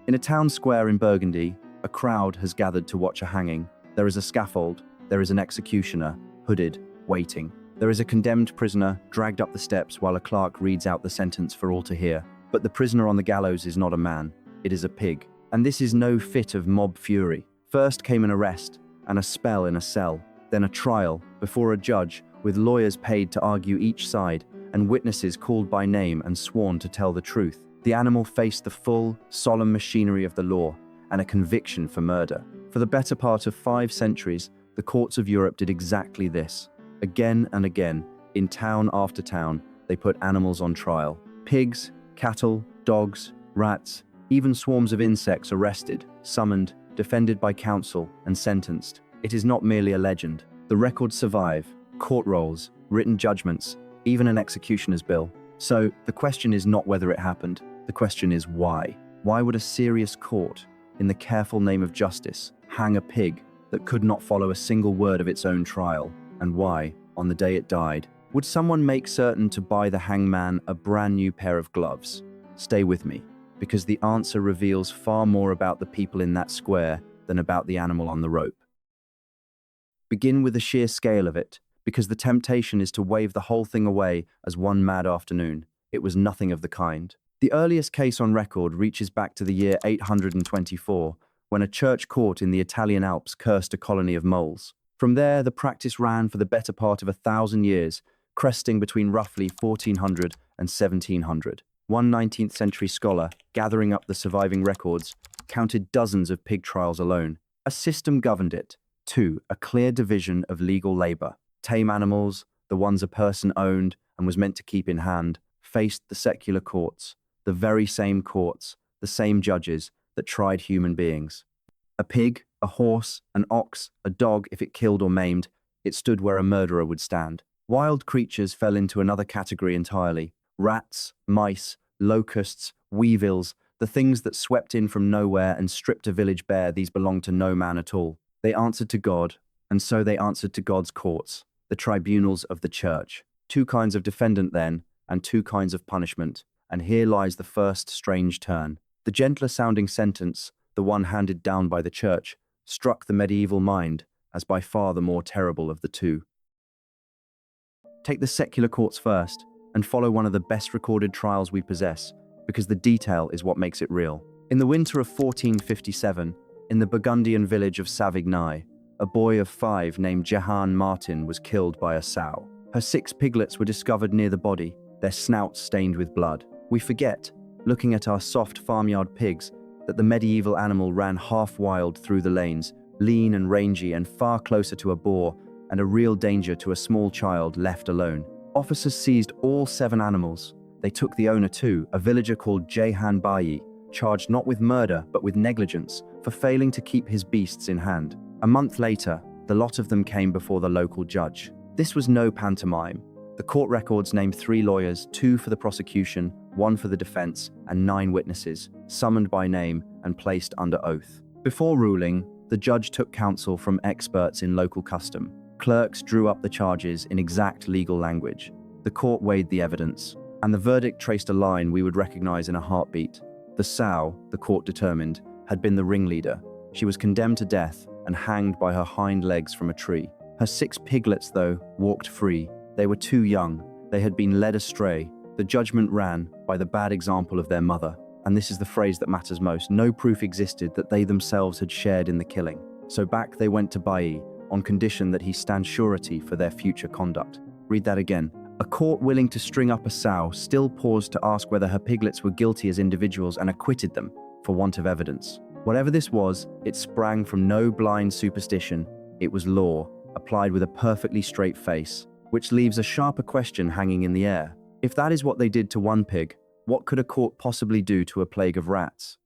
In a town square in Burgundy, a crowd has gathered to watch a hanging. There is a scaffold, there is an executioner, hooded, waiting. There is a condemned prisoner dragged up the steps while a clerk reads out the sentence for all to hear. But the prisoner on the gallows is not a man, it is a pig. And this is no fit of mob fury. First came an arrest, and a spell in a cell, then a trial, before a judge, with lawyers paid to argue each side, and witnesses called by name and sworn to tell the truth. The animal faced the full, solemn machinery of the law, and a conviction for murder. For the better part of 5 centuries, the courts of Europe did exactly this. Again and again, in town after town, they put animals on trial. Pigs, cattle, dogs, rats, even swarms of insects arrested, summoned, defended by counsel, and sentenced. It is not merely a legend. The records survive, court rolls, written judgments, even an executioner's bill. So, the question is not whether it happened, the question is why. Why would a serious court, in the careful name of justice, hang a pig that could not follow a single word of its own trial? And why, on the day it died, would someone make certain to buy the hangman a brand new pair of gloves? Stay with me, because the answer reveals far more about the people in that square than about the animal on the rope. Begin with the sheer scale of it, because the temptation is to wave the whole thing away as one mad afternoon. It was nothing of the kind. The earliest case on record reaches back to the year 824, when a church court in the Italian Alps cursed a colony of moles. From there, the practice ran for the better part of 1,000 years, cresting between roughly 1400 and 1700. One 19th century scholar, gathering up the surviving records, counted dozens of pig trials alone. A system governed it. 2. A clear division of legal labor. Tame animals, the ones a person owned and was meant to keep in hand, faced the secular courts, the very same courts, the same judges that tried human beings. A pig, a horse, an ox, a dog, if it killed or maimed, it stood where a murderer would stand. Wild creatures fell into another category entirely. Rats, mice, locusts, weevils, the things that swept in from nowhere and stripped a village bare, these belonged to no man at all. They answered to God, and so they answered to God's courts, the tribunals of the church. 2 kinds of defendant then, and 2 kinds of punishment. And here lies the first strange turn. The gentler sounding sentence, the one handed down by the church, struck the medieval mind as by far the more terrible of the 2. Take the secular courts first, and follow one of the best recorded trials we possess, because the detail is what makes it real. In the winter of 1457, in the Burgundian village of Savigny, a boy of 5 named Jehan Martin was killed by a sow. Her 6 piglets were discovered near the body, their snouts stained with blood. We forget, looking at our soft farmyard pigs, that the medieval animal ran half wild through the lanes, lean and rangy and far closer to a boar and a real danger to a small child left alone. Officers seized all 7 animals. They took the owner too, a villager called Jehan Bayi, charged not with murder but with negligence for failing to keep his beasts in hand. A month later, the lot of them came before the local judge. This was no pantomime. The court records named 3 lawyers, 2 for the prosecution, 1 for the defense, and 9 witnesses, summoned by name and placed under oath. Before ruling, the judge took counsel from experts in local custom. Clerks drew up the charges in exact legal language. The court weighed the evidence, and the verdict traced a line we would recognize in a heartbeat. The sow, the court determined, had been the ringleader. She was condemned to death and hanged by her hind legs from a tree. Her 6 piglets, though, walked free. They were too young. They had been led astray. The judgment ran by the bad example of their mother. And this is the phrase that matters most. No proof existed that they themselves had shared in the killing. So back they went to Bailly, on condition that he stand surety for their future conduct. Read that again. A court willing to string up a sow still paused to ask whether her piglets were guilty as individuals and acquitted them for want of evidence. Whatever this was, it sprang from no blind superstition. It was law, applied with a perfectly straight face, which leaves a sharper question hanging in the air. If that is what they did to one pig, what could a court possibly do to a plague of rats?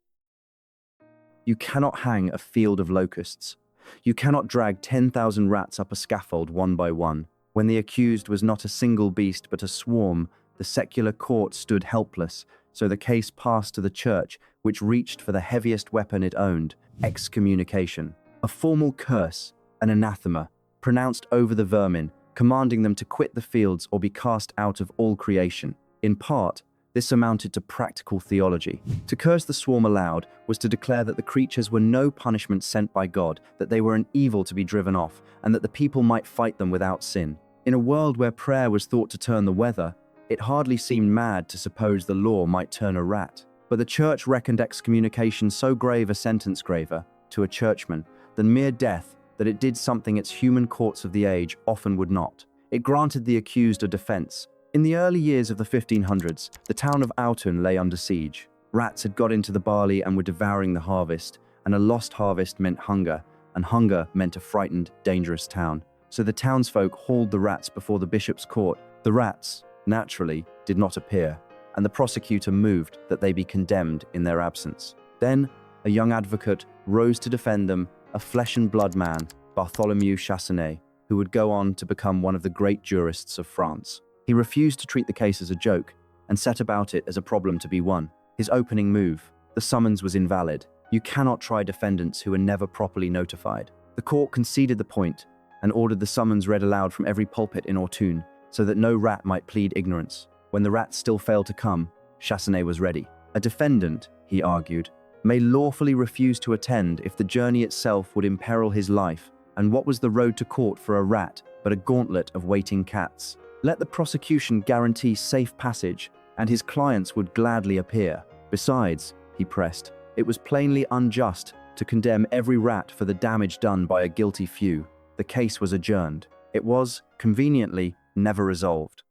You cannot hang a field of locusts. You cannot drag 10,000 rats up a scaffold one by one. When the accused was not a single beast but a swarm, the secular court stood helpless, so the case passed to the church, which reached for the heaviest weapon it owned, excommunication. A formal curse, an anathema, pronounced over the vermin, commanding them to quit the fields or be cast out of all creation. In part, This amounted to practical theology. To curse the swarm aloud was to declare that the creatures were no punishment sent by God, that they were an evil to be driven off, and that the people might fight them without sin. In a world where prayer was thought to turn the weather, it hardly seemed mad to suppose the law might turn a rat. But the church reckoned excommunication so grave a sentence graver, to a churchman, than mere death, that it did something its human courts of the age often would not. It granted the accused a defense. In the early years of the 1500s, the town of Autun lay under siege. Rats had got into the barley and were devouring the harvest, and a lost harvest meant hunger, and hunger meant a frightened, dangerous town. So the townsfolk hauled the rats before the bishop's court. The rats, naturally, did not appear, and the prosecutor moved that they be condemned in their absence. Then, a young advocate rose to defend them, a flesh and blood man, Bartholomew Chasseneuil, who would go on to become one of the great jurists of France. He refused to treat the case as a joke and set about it as a problem to be won. His opening move, the summons, was invalid. You cannot try defendants who are never properly notified. The court conceded the point and ordered the summons read aloud from every pulpit in Autun, so that no rat might plead ignorance. When the rats still failed to come, Chasseneuil was ready. A defendant, he argued, may lawfully refuse to attend if the journey itself would imperil his life, and what was the road to court for a rat but a gauntlet of waiting cats? Let the prosecution guarantee safe passage, and his clients would gladly appear. Besides, he pressed, it was plainly unjust to condemn every rat for the damage done by a guilty few. The case was adjourned. It was, conveniently, never resolved.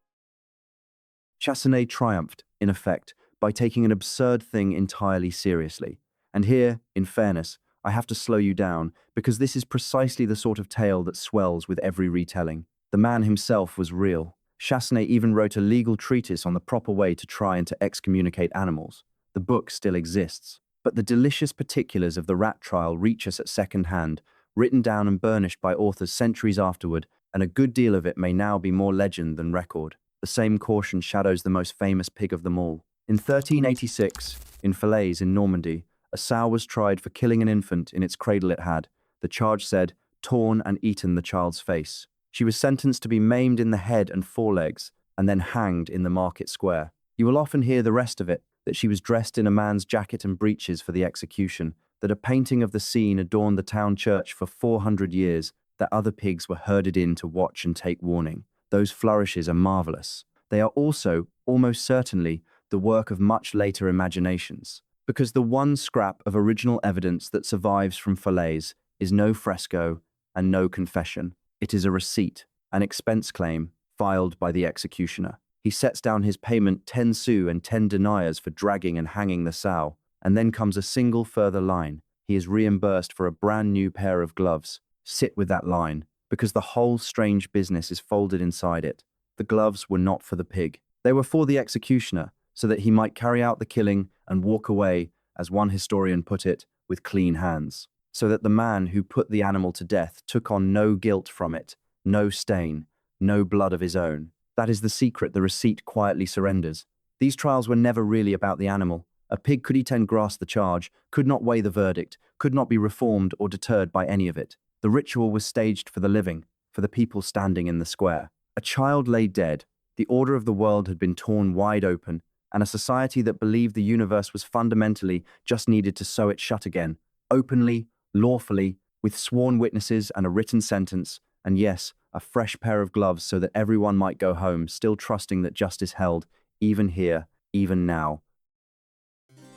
Chasseneuil triumphed, in effect, by taking an absurd thing entirely seriously. And here, in fairness, I have to slow you down, because this is precisely the sort of tale that swells with every retelling. The man himself was real. Chasseneuil even wrote a legal treatise on the proper way to try and to excommunicate animals. The book still exists. But the delicious particulars of the rat trial reach us at second hand, written down and burnished by authors centuries afterward, and a good deal of it may now be more legend than record. The same caution shadows the most famous pig of them all. In 1386, in Falaise in Normandy, a sow was tried for killing an infant in its cradle it had. The charge said, torn and eaten the child's face. She was sentenced to be maimed in the head and forelegs, and then hanged in the market square. You will often hear the rest of it, that she was dressed in a man's jacket and breeches for the execution, that a painting of the scene adorned the town church for 400 years, that other pigs were herded in to watch and take warning. Those flourishes are marvelous. They are also, almost certainly, the work of much later imaginations, because the one scrap of original evidence that survives from Falaise is no fresco and no confession. It is a receipt, an expense claim, filed by the executioner. He sets down his payment 10 sous and 10 deniers for dragging and hanging the sow, and then comes a single further line. He is reimbursed for a brand new pair of gloves. Sit with that line, because the whole strange business is folded inside it. The gloves were not for the pig. They were for the executioner, so that he might carry out the killing and walk away, as one historian put it, with clean hands. So that the man who put the animal to death took on no guilt from it, no stain, no blood of his own. That is the secret the receipt quietly surrenders. These trials were never really about the animal. A pig could eat and grasp the charge, could not weigh the verdict, could not be reformed or deterred by any of it. The ritual was staged for the living, for the people standing in the square. A child lay dead, the order of the world had been torn wide open, and a society that believed the universe was fundamentally just needed to sew it shut again, openly, lawfully, with sworn witnesses and a written sentence, and yes, a fresh pair of gloves so that everyone might go home, still trusting that justice held, even here, even now.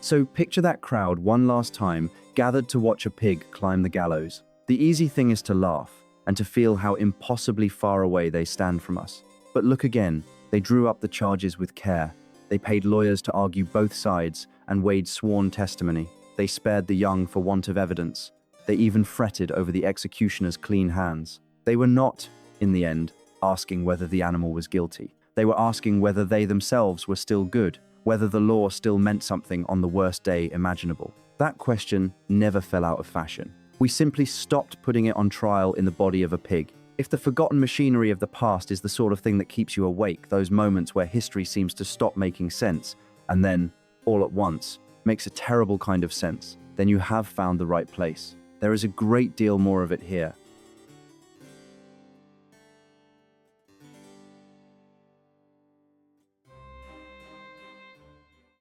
So picture that crowd one last time, gathered to watch a pig climb the gallows. The easy thing is to laugh, and to feel how impossibly far away they stand from us. But look again, they drew up the charges with care. They paid lawyers to argue both sides and weighed sworn testimony. They spared the young for want of evidence. They even fretted over the executioner's clean hands. They were not, in the end, asking whether the animal was guilty. They were asking whether they themselves were still good, whether the law still meant something on the worst day imaginable. That question never fell out of fashion. We simply stopped putting it on trial in the body of a pig. If the forgotten machinery of the past is the sort of thing that keeps you awake, those moments where history seems to stop making sense, and then, all at once, makes a terrible kind of sense, then you have found the right place. There is a great deal more of it here.